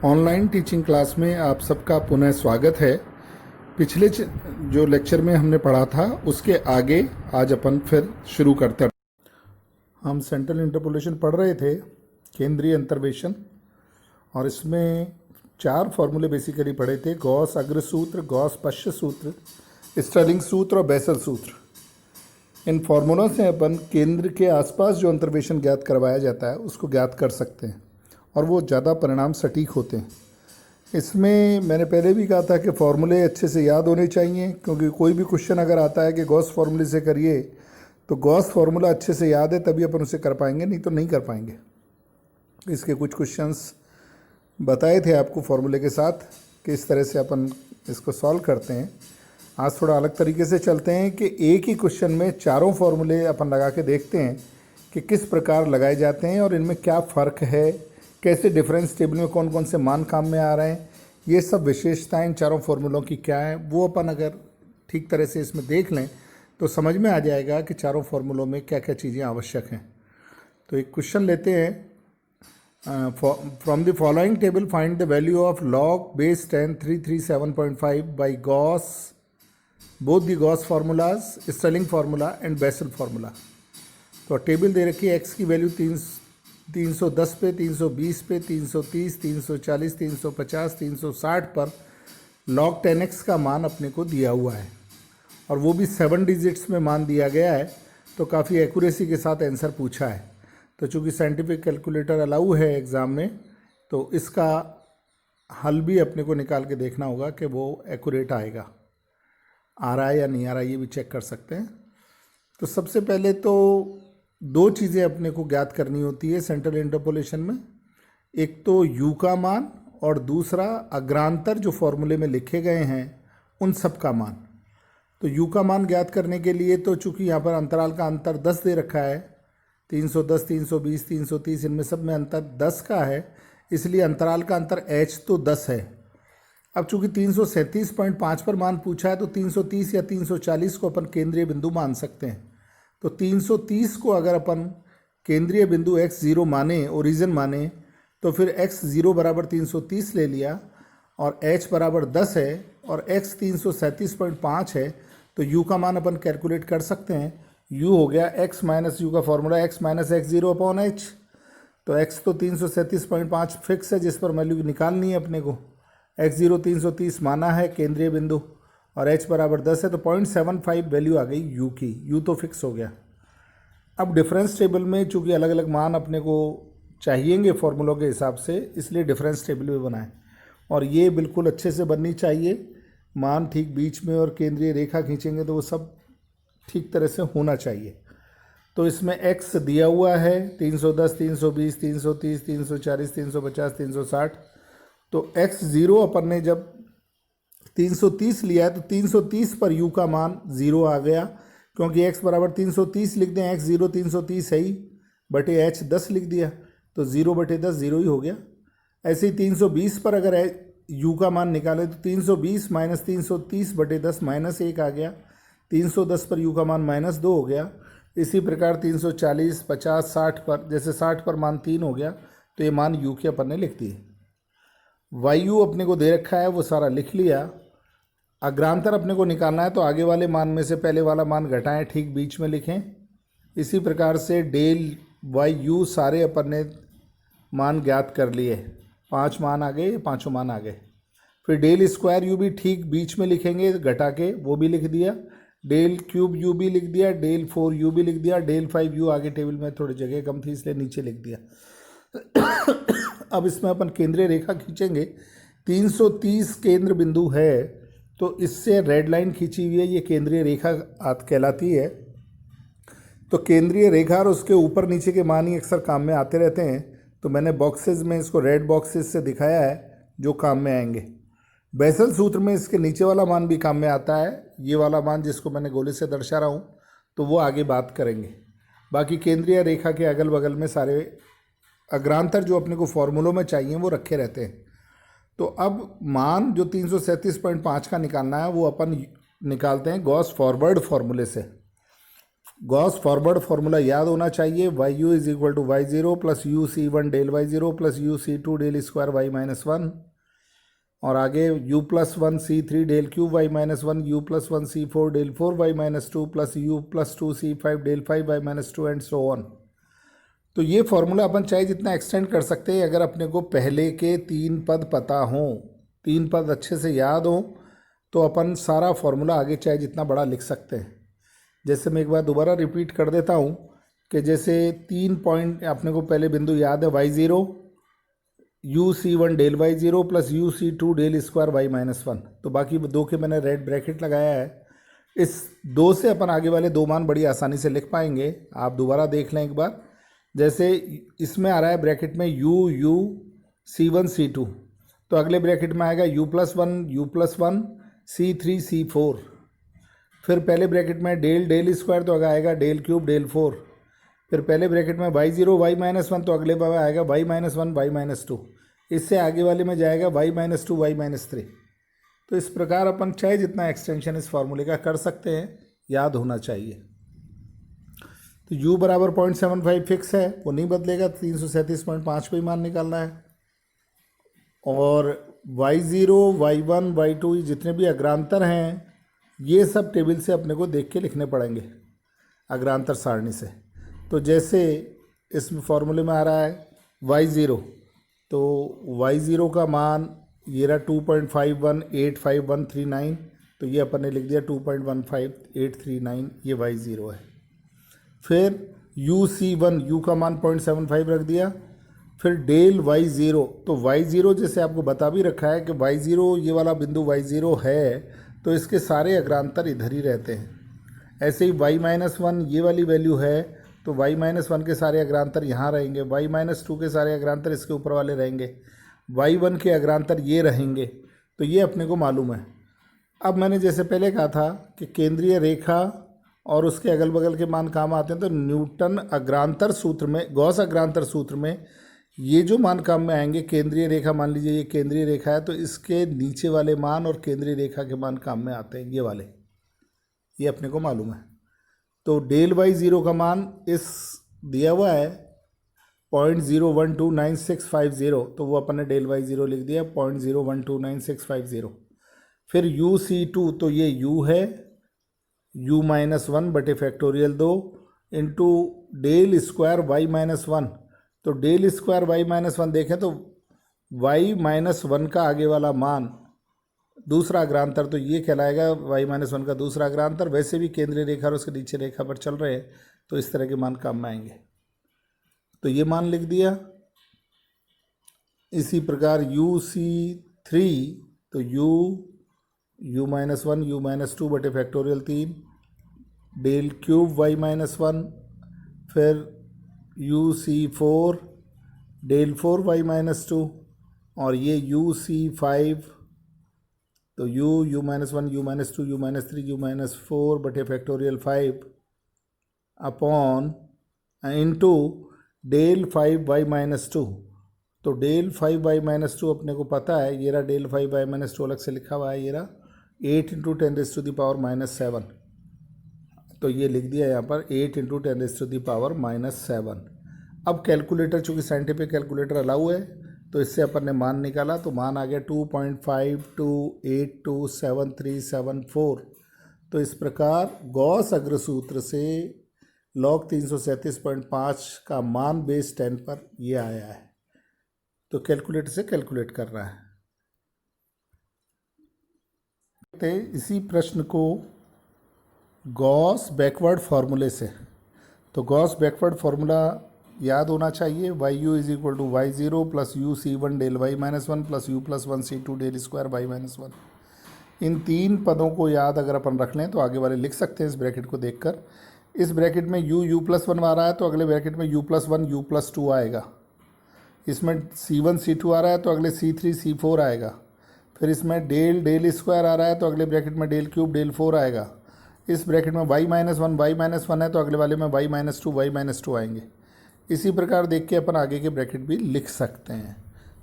Online teaching class में आप सबका पुनः स्वागत है। पिछले जो लेक्चर में हमने पढ़ा था उसके आगे आज अपन फिर शुरू करते हैं। हम सेंट्रल इंटरपोलेशन पढ़ रहे थे, केंद्रीय अंतर्वेशन, और इसमें 4 फॉर्मूले बेसिकली पढ़े थे: गॉस अग्र सूत्र, गॉस पश्च सूत्र, स्टर्लिंग सूत्र और बेसल सूत्र। इन फार्मूलों से अपन केंद्र के आसपास जो अंतर्वेशन ज्ञात करवाया जाता है उसको ज्ञात कर सकते हैं और वो ज़्यादा परिणाम सटीक होते हैं। इसमें मैंने पहले भी कहा था कि फ़ॉर्मूले अच्छे से याद होने चाहिए, क्योंकि कोई भी क्वेश्चन अगर आता है कि गॉस फार्मूले से करिए तो गॉस फार्मूला अच्छे से याद है तभी अपन उसे कर पाएंगे, नहीं तो नहीं कर पाएंगे। इसके कुछ क्वेश्चंस बताए थे आपको फार्मूले के साथ कि इस तरह से अपन इसको सॉल्व करते हैं। आज थोड़ा अलग तरीके से चलते हैं कि एक ही क्वेश्चन में चारों फार्मूले अपन लगा के देखते हैं कि किस प्रकार लगाए जाते हैं और इनमें क्या फ़र्क है, कैसे डिफरेंस टेबल में कौन कौन से मान काम में आ रहे हैं, ये सब विशेषताएं इन चारों फार्मूलों की क्या है, वो अपन अगर ठीक तरह से इसमें देख लें तो समझ में आ जाएगा कि चारों फार्मूलों में क्या क्या चीज़ें आवश्यक हैं। तो एक क्वेश्चन लेते हैं। From the following table find the value of log base 10 337.5 by Gauss, both the Gauss formulas, Stirling formula and Bessel formula. तो टेबल दे रखी है, एक्स की वैल्यू 310 पे, 320 पे, 330, 340, 350, 360 पर log 10x का मान अपने को दिया हुआ है और वो भी 7 डिजिट्स में मान दिया गया है। तो काफ़ी एक्यूरेसी के साथ आंसर पूछा है। तो चूँकि साइंटिफिक कैलकुलेटर अलाउ है एग्ज़ाम में, तो इसका हल भी अपने को निकाल के देखना होगा कि वो एक्यूरेट आएगा, आ रहा है या नहीं आ रहा है, ये भी चेक कर सकते हैं। तो सबसे पहले तो 2 चीज़ें अपने को ज्ञात करनी होती है सेंट्रल इंटरपोलेशन में। एक तो यू का मान और दूसरा अग्रांतर जो फॉर्मूले में लिखे गए हैं उन सब का मान। तो यू का मान ज्ञात करने के लिए तो चूंकि यहाँ पर अंतराल का अंतर 10 दे रखा है, 310, 320, 330, इनमें सब में अंतर 10 का है, इसलिए अंतराल का अंतर h तो 10 है। अब चूंकि 337.5 पर मान पूछा है तो 330 या 340 को अपन केंद्रीय बिंदु मान सकते हैं। तो 330 को अगर अपन केंद्रीय बिंदु x0 माने, ओरिजिन माने, तो फिर x0 बराबर 330 ले लिया और h बराबर 10 है और x 337.5 है। तो u का मान अपन कैलकुलेट कर सकते हैं। u हो गया x माइनस यू का formula x minus x0 upon h। तो x तो 337.5 फिक्स है, जिस पर वैल्यू निकालनी है अपने को। x0 330 माना है केंद्रीय बिंदु और h बराबर 10 है, तो 0.75 वैल्यू आ गई u की। u तो फिक्स हो गया। अब डिफरेंस टेबल में चूँकि अलग अलग मान अपने को चाहिएंगे फॉर्मूलों के हिसाब से, इसलिए डिफरेंस टेबल भी बनाएं और ये बिल्कुल अच्छे से बननी चाहिए। मान ठीक बीच में और केंद्रीय रेखा खींचेंगे तो वो सब ठीक तरह से होना चाहिए। तो इसमें x दिया हुआ है 310, 320, 330, 340, 350, 360। तो x0 अपन ने जब 330 लिया है तो 330 पर u का मान 0 आ गया, क्योंकि x बराबर 330 लिख दें, x0 330 है ही, बटे h 10 लिख दिया, तो 0 बटे 10 0 ही हो गया। ऐसे ही 320 पर अगर u का मान निकालें तो 320 माइनस 330 बटे 10 माइनस 1 आ गया। 310 पर u का मान माइनस 2 हो गया। इसी प्रकार 340, 50, 60 पर, जैसे 60 पर मान 3 हो गया, तो ये मान u के अपन ने लिख दिए। वायु अपने को दे रखा है, वो सारा लिख लिया। अग्रांतर अपने को निकालना है, तो आगे वाले मान में से पहले वाला मान घटाएं, ठीक बीच में लिखें। इसी प्रकार से डेल वाई यू सारे अपन ने मान ज्ञात कर लिए। 5 मान आ गए, 5 मान आ गए। फिर डेल स्क्वायर यू भी ठीक बीच में लिखेंगे घटा के, वो भी लिख दिया। डेल क्यूब यू भी लिख दिया, डेल 4 यू भी लिख दिया, डेल 5 यू आगे टेबल में थोड़ी जगह कम थी इसलिए नीचे लिख दिया। अब इसमें अपन केंद्रीय रेखा खींचेंगे। 330 केंद्र बिंदु है, तो इससे रेड लाइन खींची हुई है, ये केंद्रीय रेखा कहलाती है। तो केंद्रीय रेखा और उसके ऊपर नीचे के मान ही अक्सर काम में आते रहते हैं, तो मैंने बॉक्सेस में इसको रेड बॉक्सेस से दिखाया है जो काम में आएंगे। बेसल सूत्र में इसके नीचे वाला मान भी काम में आता है, ये वाला मान जिसको मैंने गोले से दर्शा रहा हूँ, तो वो आगे बात करेंगे। बाकी केंद्रीय रेखा के अगल बगल में सारे अग्रांतर जो अपने को फॉर्मूलों में चाहिए वो रखे रहते हैं। तो अब मान जो 337.5 का निकालना है वो अपन निकालते हैं गॉस फॉरवर्ड फार्मूले से। गॉस फॉरवर्ड फार्मूला याद होना चाहिए, why you is equal to y zero plus you see one del y zero plus you c two del square Y minus one, और आगे u plus one c three del cube Y minus one, u plus one c four del four Y minus two plus you plus two c five del five y minus two and so on. तो ये formula अपन चाहे जितना extend कर सकते हैं, अगर अपने को पहले के 3 पद पता हों, 3 पद अच्छे से याद हों, तो अपन सारा फॉर्मूला आगे चाहे जितना बड़ा लिख सकते हैं। जैसे मैं एक बार दोबारा रिपीट कर देता हूँ कि जैसे 3 पॉइंट अपने को पहले बिंदु याद है, y zero u C one del y zero plus you c two del square Y minus one. तो बाकी 2 के मैंने रेड ब्रैकेट लगाया है। इस 2 से अपन आगे वाले 2 मान बड़ी आसानी से लिख पाएंगे। आप दोबारा देख लें एक बार। जैसे इसमें आ रहा है ब्रैकेट में यू सी वन सी टू, तो अगले ब्रैकेट में आएगा u plus one c three c four. फिर पहले ब्रैकेट में डेल स्क्वायर, तो आएगा डेल क्यूब डेल फोर। फिर पहले ब्रैकेट में y zero y minus one, तो अगले में आएगा y minus one y minus two. इससे आगे वाले में जाएगा y minus two y minus three. तो इस प्रकार अपन चाहे जितना एक्सटेंशन इस फार्मूले का कर सकते हैं, याद होना चाहिए। तो u बराबर 0.75 फिक्स है, वो नहीं बदलेगा, 337.5 पे ही मान निकालना है। और y0 y1 y2 जितने भी अग्रांतर हैं, ये सब टेबल से अपने को देख के लिखने पड़ेंगे अग्रांतर सारणी से। तो जैसे इस फॉर्मूले में आ रहा है y0, तो y0 का मान ये रहा 2.5185,139, तो ये अपन ने लिख दिया 2.15839, ये y0 है। फिर यू सी वन, यू का मान 0.75 रख दिया। फिर डेल वाई ज़ीरो, तो वाई ज़ीरो जैसे आपको बता भी रखा है कि वाई ज़ीरो ये वाला बिंदु वाई ज़ीरो है, तो इसके सारे अग्रांतर इधर ही रहते हैं। ऐसे ही वाई माइनस वन ये वाली वैल्यू है, तो वाई माइनस वन के सारे अग्रांतर यहाँ रहेंगे, वाई माइनस टू के सारे अग्रांतर इसके ऊपर वाले रहेंगे, वाई वन के अग्रांतर ये रहेंगे। तो ये अपने को मालूम है। अब मैंने जैसे पहले कहा था कि केंद्रीय रेखा और उसके अगल बगल के मान काम आते हैं, तो न्यूटन अग्रांतर सूत्र में, गॉस अग्रांतर सूत्र में ये जो मान काम में आएंगे, केंद्रीय रेखा मान लीजिए ये केंद्रीय रेखा है, तो इसके नीचे वाले मान और केंद्रीय रेखा के मान काम में आते हैं, ये वाले, ये अपने को मालूम है। तो डेल वाई ज़ीरो का मान इस दिया हुआ है 0.0129650, तो वो अपन ने डेल वाई ज़ीरो लिख दिया 0.0129650। फिर यू सी टू, तो ये यू है, u माइनस वन बटे factorial 2 into del square Y minus one. तो del square Y minus one देखें तो वाई माइनस वन का आगे वाला मान दूसरा अग्रांतर, तो ये कहलाएगा वाई माइनस वन का दूसरा अग्रांतर। वैसे भी केंद्रीय रेखा और उसके नीचे रेखा पर चल रहे हैं, तो इस तरह के मान काम में आएंगे। तो ये मान लिख दिया। इसी प्रकार यू सी थ्री, तो U minus one U minus two बटे factorial 3 del cube Y minus one. फिर U C four del four Y minus two, और ये यू सी फाइव, तो U minus one U minus two U minus three U minus four बटे factorial 5 upon into del 5 Y minus two. तो del 5 Y minus two अपने को पता है, ये रहा डेल 5 वाई माइनस टू अलग से लिखा हुआ है, ये रहा 8 इंटू 10⁻⁻7। तो ये लिख दिया यहाँ पर 8 इंटू 10⁻⁻7। अब कैलकुलेटर, चूँकि साइंटिफिक कैलकुलेटर अलाउ है, तो इससे अपन ने मान निकाला, तो मान आ गया 2.52827374। तो इस प्रकार गॉस अग्र सूत्र से log 337.5 का मान बेस 10 पर ये आया है। तो कैलकुलेटर से कैलकुलेट कर रहा है। इसी प्रश्न को गॉस बैकवर्ड फार्मूले से, तो गॉस बैकवर्ड फार्मूला याद होना चाहिए, why you is equal to Y zero plus you see one del Y minus one plus you plus one C two del square Y minus one. इन 3 पदों को याद अगर अपन रख लें तो आगे वाले लिख सकते हैं इस ब्रैकेट को देखकर। इस ब्रैकेट में यू प्लस वन आ रहा है, तो अगले ब्रैकेट में you plus one u plus to आएगा। इसमें C1 C2 आ रहा है, तो अगले C3 C4 आएगा। फिर इसमें डेल स्क्वायर आ रहा है, तो अगले ब्रैकेट में डेल क्यूब डेल फोर आएगा। इस ब्रैकेट में वाई माइनस वन है, तो अगले वाले में वाई माइनस टू आएंगे। इसी प्रकार देख के अपन आगे के ब्रैकेट भी लिख सकते हैं।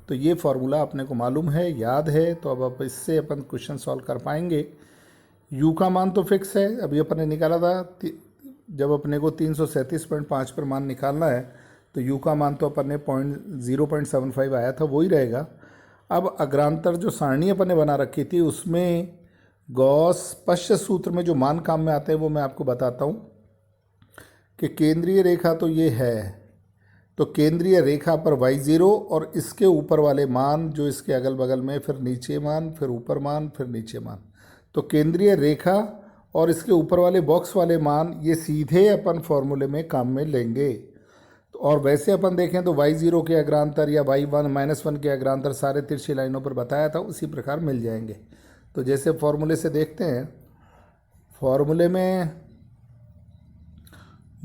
तो ये फार्मूला अपने को मालूम है, याद है, तो अब इससे अपन क्वेश्चन सॉल्व कर पाएंगे। यू का मान तो फिक्स है, अभी अपन ने निकाला था जब अपने को 337.5 पर मान निकालना है तो u का मान तो अपन ने 0.75 आया था, वो ही रहेगा। अब अग्रांतर जो सारणी अपन ने बना रखी थी उसमें गॉस पश्च सूत्र में जो मान काम में आते हैं वो मैं आपको बताता हूँ कि केंद्रीय रेखा तो ये है, तो केंद्रीय रेखा पर y0 और इसके ऊपर वाले मान जो इसके अगल बगल में, फिर नीचे मान, फिर ऊपर मान, फिर नीचे मान, तो केंद्रीय रेखा और इसके ऊपर वाले बॉक्स वाले मान ये सीधे अपन फॉर्मूले में काम में लेंगे। तो और वैसे अपन देखें तो y0 के अग्रांतर या y1 के अग्रांतर सारे तिरछी लाइनों पर बताया था, उसी प्रकार मिल जाएंगे। तो जैसे फॉर्मूले से देखते हैं, फॉर्मूले में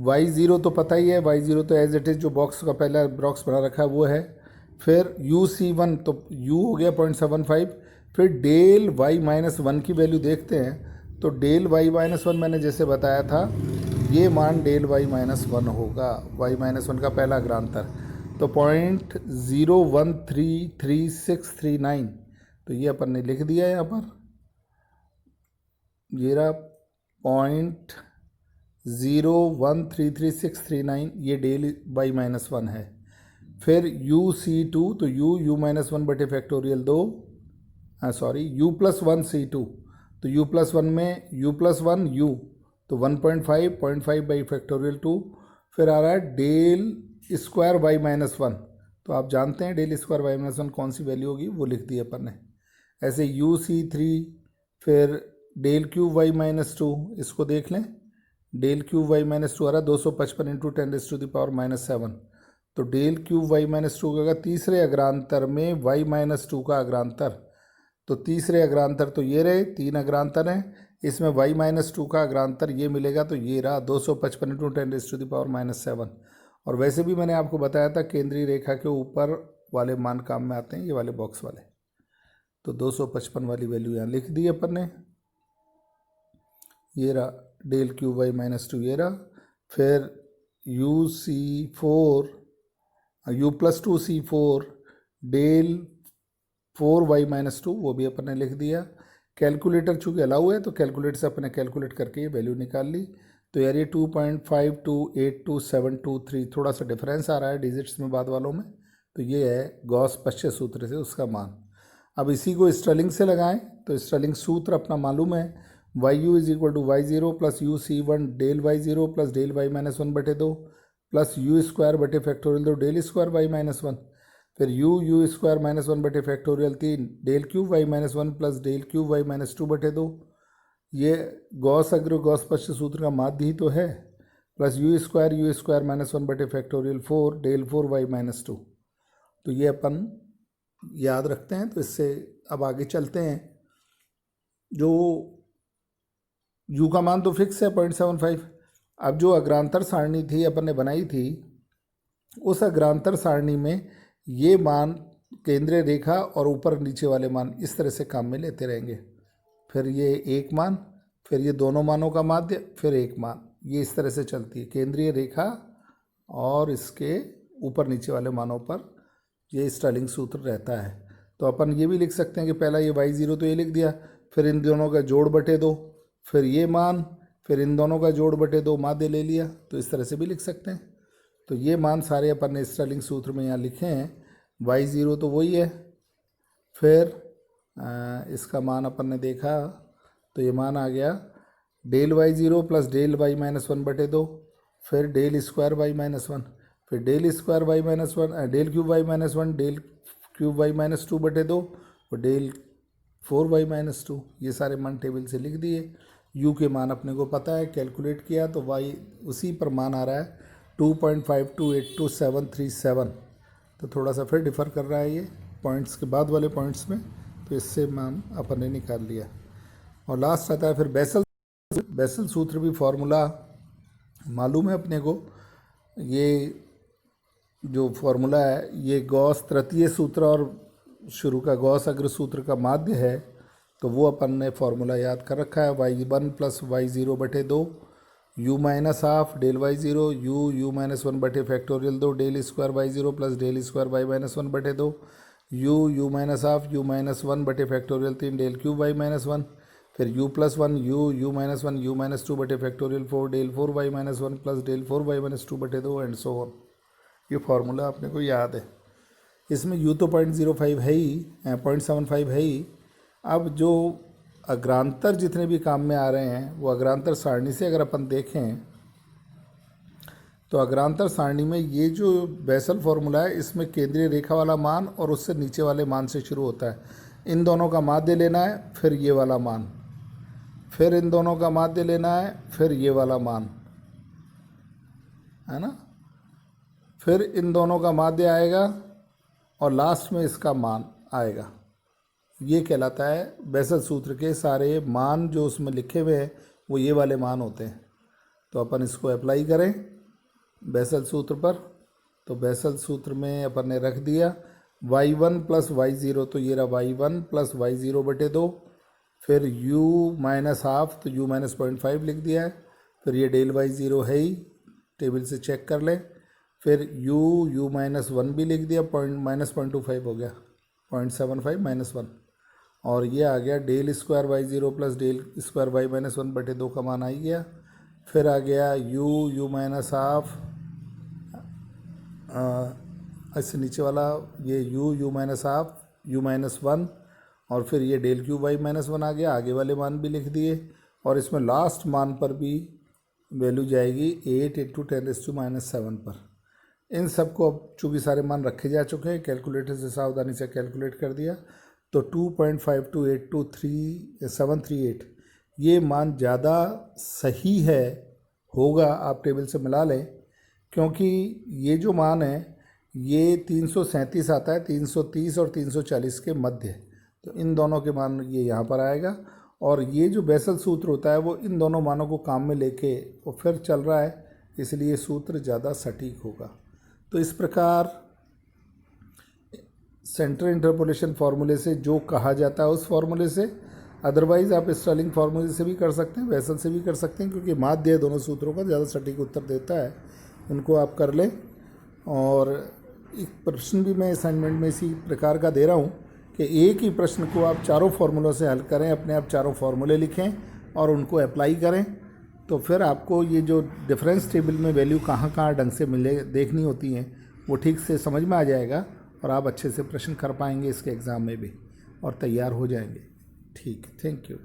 y0 तो पता ही है, y0 तो एज इट इज़ जो बॉक्स का पहला बॉक्स बना रखा है वो है। फिर UC1 तो u हो गया 0.75। फिर डेल y-1 की वैल्यू देखते हैं तो डेल y-1 मैंने जैसे बताया था ये मान डेल y-1 होगा, y-1 का पहला अग्रांतर, तो 0.013339, तो ये अपन ने लिख दिया यहाँ पर, ये रहा 0.013339, ये डेल y-1 है। फिर UC2 तो u-1 बटे फैक्टोरियल 2, u+1C2 तो u+1 में u+1 u तो 1.5 बाई फैक्टोरियल 2। फिर आ रहा है डेल स्क्वायर y-1, तो आप जानते हैं डेल स्क्वायर y-1 कौन सी वैल्यू होगी, वो लिख दी अपन ने। ऐसे UC3 फिर डेल क्यूब y-2, इसको देख लें, डेल क्यूब y-2 आ रहा है 255 इंटू 10⁻⁻7, तो डेल क्यूब y-2 का तीसरे अग्रांतर में y-2 का अग्रांतर, तो तीसरे अग्रांतर तो ये रहे, 3 अग्रांतर हैं, इसमें y-2 का अग्रांतर ये मिलेगा, तो ये रहा 255 इंटू 10⁻⁻7। और वैसे भी मैंने आपको बताया था केंद्रीय रेखा के ऊपर वाले मान काम में आते हैं, ये वाले बॉक्स वाले, तो 255 वाली वैल्यू यहाँ लिख दी अपन ने। ये रहा डेल क्यूब y-2, ये रहा। फिर u+2C4 डेल 4y-2, वो भी अपन ने लिख दिया। कैलकुलेटर चूँकि अलाउ है तो कैलकुलेटर से अपने कैलकुलेट करके ये वैल्यू निकाल ली। तो यार ये 2.5282723, थोड़ा सा डिफरेंस आ रहा है डिजिट्स में बाद वालों में, तो ये है गॉस पश्च सूत्र से उसका मान। अब इसी को स्टर्लिंग से लगाएं तो स्टर्लिंग सूत्र अपना मालूम है, yu = y0 plus UC1 del y0 plus del y-1 बटे 2 प्लस u² बटे फैक्टोरियल 2 डेल स्क्वायर y-1, फिर u² -1 बटे factorial 3 del cube y-1 plus del cube y-2 बटे 2, ये गॉस अग्र गॉस पश्च सूत्र का माध्य ही तो है, प्लस u² -1 बटे फैक्टोरियल 4 डेल 4y-2। तो ये अपन याद रखते हैं। तो इससे अब आगे चलते हैं। जो u का मान तो फिक्स है 0.75। अब जो अग्रांतर सारणी थी अपन ने बनाई थी, उस अग्रांतर सारणी में ये मान केंद्रीय रेखा और ऊपर नीचे वाले मान इस तरह से काम में लेते रहेंगे। फिर ये एक मान, फिर ये दोनों मानों का माध्य, फिर एक मान, ये इस तरह से चलती है केंद्रीय रेखा और इसके ऊपर नीचे वाले मानों पर ये स्टर्लिंग सूत्र रहता है। तो अपन ये भी लिख सकते हैं कि पहला ये y0 तो ये लिख दिया, फिर इन दोनों का जोड़ बटे 2, फिर ये मान, फिर इन दोनों का जोड़ बटे 2 माध्य ले लिया, तो इस तरह से भी लिख सकते हैं। तो ये मान सारे अपन ने स्टर्लिंग सूत्र में यहाँ लिखे हैं। y0 तो वही है, फिर इसका मान अपन ने देखा तो ये मान आ गया del y0 plus del y-1 बटे 2, फिर डेल स्क्वायर y-1, फिर del square y-1 del cube y-1 del cube y-2 बटे 2 और डेल 4y-2, ये सारे मान टेबल से लिख दिए। u के मान अपने को पता है, कैलकुलेट किया तो y उसी पर मान आ रहा है 2.5282737। तो थोड़ा सा फिर डिफ़र कर रहा है ये पॉइंट्स के बाद वाले पॉइंट्स में, तो इससे मान अपन ने निकाल लिया। और लास्ट आता है फिर बेसल सूत्र भी फॉर्मूला मालूम है अपने को। ये जो फॉर्मूला है ये गॉस तृतीय सूत्र और शुरू का गॉस अग्र सूत्र का माध्य है, तो वो अपन ने फॉर्मूला याद कर रखा है। y1 प्लस y0 बटे 2 u-हाफ डेल y0 u-1 बटे factorial 2 del square y0 plus del square y-1 बटे 2 u-हाफ u-1 बटे फैक्टोरियल 3 डेल क्यूब y-1, फिर u plus one u minus one u minus two बटे factorial 4 del 4y minus one plus del 4y minus two बटे 2 and so on. ये formula अपने को याद है। इसमें u तो 0.05 है ही, 0.75 है ही। अब जो अग्रांतर जितने भी काम में आ रहे हैं वो अग्रांतर सारणी से अगर अपन देखें तो अग्रांतर सारणी में ये जो बेसल फॉर्मूला है इसमें केंद्रीय रेखा वाला मान और उससे नीचे वाले मान से शुरू होता है। इन दोनों का माध्य लेना है, फिर ये वाला मान, फिर इन दोनों का माध्य लेना है, फिर ये वाला मान, है ना, फिर इन दोनों का माध्य आएगा और लास्ट में इसका मान आएगा। ये कहलाता है बेसल सूत्र के सारे मान जो उसमें लिखे हुए हैं वो ये वाले मान होते हैं। तो अपन इसको अप्लाई करें बेसल सूत्र पर। तो बेसल सूत्र में अपन ने रख दिया y1 प्लस y0, तो ये रहा y1 प्लस y0 बटे 2, फिर u माइनस हाफ तो u माइनस 0.5 लिख दिया है, फिर ये डेल y0 है ही, टेबल से चेक कर लें, फिर u माइनस 1 भी लिख दिया, माइनस 0.25 हो गया, 0.75 माइनस 1, और ये आ गया del square y0 plus del square y minus 1 बटे 2 का मान आ ही गया। फिर आ गया u माइनस हाफ, इससे नीचे वाला ये u minus half u minus 1, और फिर ये डेल क्यू y माइनस 1 आ गया, आगे वाले मान भी लिख दिए, और इसमें लास्ट मान पर भी वैल्यू जाएगी 8 × 10⁻⁻7 पर। इन सब को अब चूँकि सारे मान रखे जा चुके हैं, कैलकुलेटर से सावधानी से कैलकुलेट कर दिया तो 2.52823 ये मान ज़्यादा सही है, होगा, आप टेबल से मिला लें, क्योंकि ये जो मान है ये 337 आता है, 330 और 340 के मध्य, तो इन दोनों के मान ये यहाँ पर आएगा। और ये जो बेसल सूत्र होता है वो इन दोनों मानों को काम में लेके वो फिर चल रहा है, इसलिए सूत्र ज़्यादा सटीक होगा। तो इस प्रकार सेंटर इंटरपोलेशन फार्मूले से जो कहा जाता है उस फार्मूले से, अदरवाइज़ आप स्टर्लिंग फार्मूले से भी कर सकते हैं, बेसल से भी कर सकते हैं, क्योंकि माध्य दोनों सूत्रों का ज़्यादा सटीक उत्तर देता है। उनको आप कर लें। और एक प्रश्न भी मैं असाइनमेंट में इसी प्रकार का दे रहा हूँ कि एक ही प्रश्न को आप चारों फार्मूलों से हल करें, अपने आप चारों फार्मूले लिखें और उनको अप्लाई करें, तो फिर आपको ये जो डिफरेंस टेबल में वैल्यू कहाँ कहाँ ढंग से मिले देखनी होती हैं वो ठीक से समझ में आ जाएगा और आप अच्छे से प्रश्न कर पाएंगे इसके एग्ज़ाम में भी और तैयार हो जाएंगे। ठीक, थैंक यू।